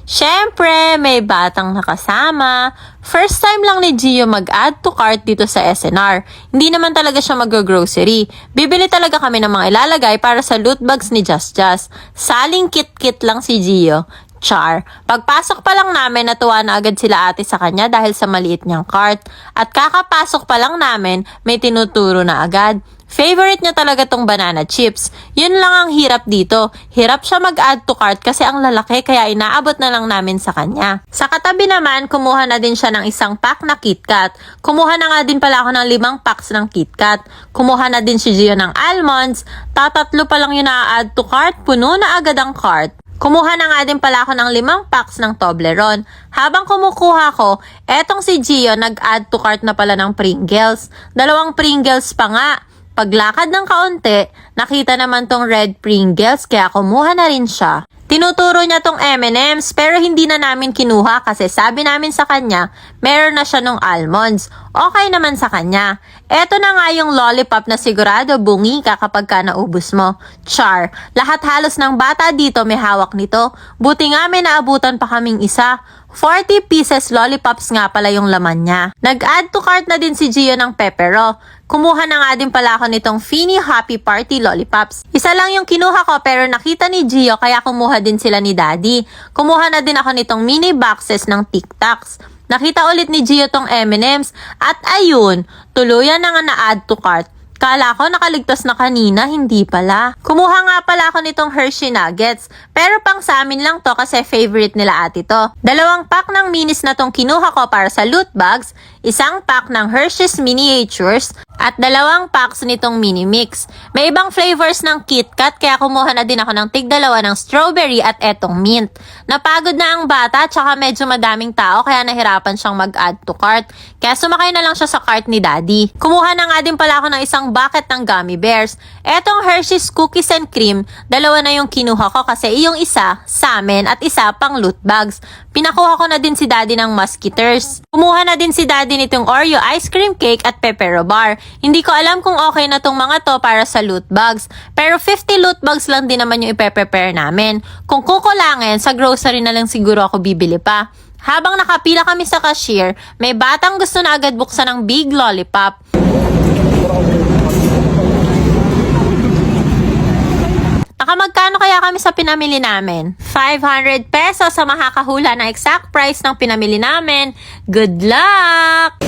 Syempre, may batang nakasama. First time lang ni Gio mag-add to cart dito sa SNR. Hindi naman talaga siya mag-grocery. Bibili talaga kami ng mga ilalagay para sa loot bags ni Just Just. Saling kit-kit lang si Gio. Char. Pagpasok pa lang namin, natuwa na agad sila ate sa kanya dahil sa maliit niyang cart. At kakapasok pa lang namin, may tinuturo na agad. Favorite niya talaga tong banana chips. Yun lang ang hirap dito. Hirap siya mag-add to cart kasi ang lalaki kaya inaabot na lang namin sa kanya. Sa katabi naman, kumuha na din siya ng isang pack na KitKat. Kumuha na nga din pala ako ng 5 packs ng KitKat. Kumuha na din si Gio ng almonds. Tatatlo pa lang yun na-add to cart, puno na agad ang cart. Kumuha na nga din pala ako ng 5 packs ng Toblerone. Habang kumukuha ko, etong si Gio nag-add to cart na pala ng Pringles. 2 Pringles pa nga. Paglakad ng kaunti, nakita naman tong red Pringles kaya kumuha na rin siya. Tinuturo niya tong M&M's pero hindi na namin kinuha kasi sabi namin sa kanya, meron na siya ng almonds. Okay naman sa kanya. Eto na nga yung lollipop na sigurado bungi ka kapag ka naubos mo. Char, lahat halos ng bata dito may hawak nito. Buti nga may naabutan pa kaming isa. 40 pieces lollipops nga pala yung laman niya. Nag-add to cart na din si Gio ng pepero. Kumuha na nga din pala ako nitong Fini Happy Party lollipops. Isa lang yung kinuha ko pero nakita ni Gio kaya kumuha din sila ni Daddy. Kumuha na din ako nitong mini boxes ng Tic Tacs. Nakita ulit ni Gio tong M&M's at ayun, tuluyan na nga na-add to cart. Kala ko nakaligtas na kanina, hindi pala. Kumuha nga pala ako nitong Hershey Nuggets. Pero pang sa amin lang to kasi favorite nila ate to. 2 pack ng minis na tong kinuha ko para sa loot bags, 1 pack ng Hershey's Miniatures, at 2 packs nitong mini mix. May ibang flavors ng KitKat kaya kumuha na din ako ng tig-2 ng strawberry at etong mint. Napagod na ang bata tsaka medyo madaming tao kaya nahirapan siyang mag-add to cart. Kaya sumakay na lang siya sa cart ni Daddy. Kumuha na nga din pala ako ng isang bucket ng gummy bears. Etong Hershey's Cookies and Cream, 2 na yung kinuha ko kasi yung isa sa amin at isa pang loot bags. Pinakuha ko na din si Daddy ng Musketeers. Kumuha na din si Daddy nitong Oreo ice cream cake at pepero bar. Hindi ko alam kung okay na tong mga to para sa loot bags. Pero 50 loot bags lang din naman yung ipe-prepare namin. Kung kukulangin, sa grocery na lang siguro ako bibili pa. Habang nakapila kami sa cashier, may batang gusto na agad buksan ng big lollipop. Nakamagkano kaya kami sa pinamili namin? 500 pesos sa makakahula na exact price ng pinamili namin. Good luck!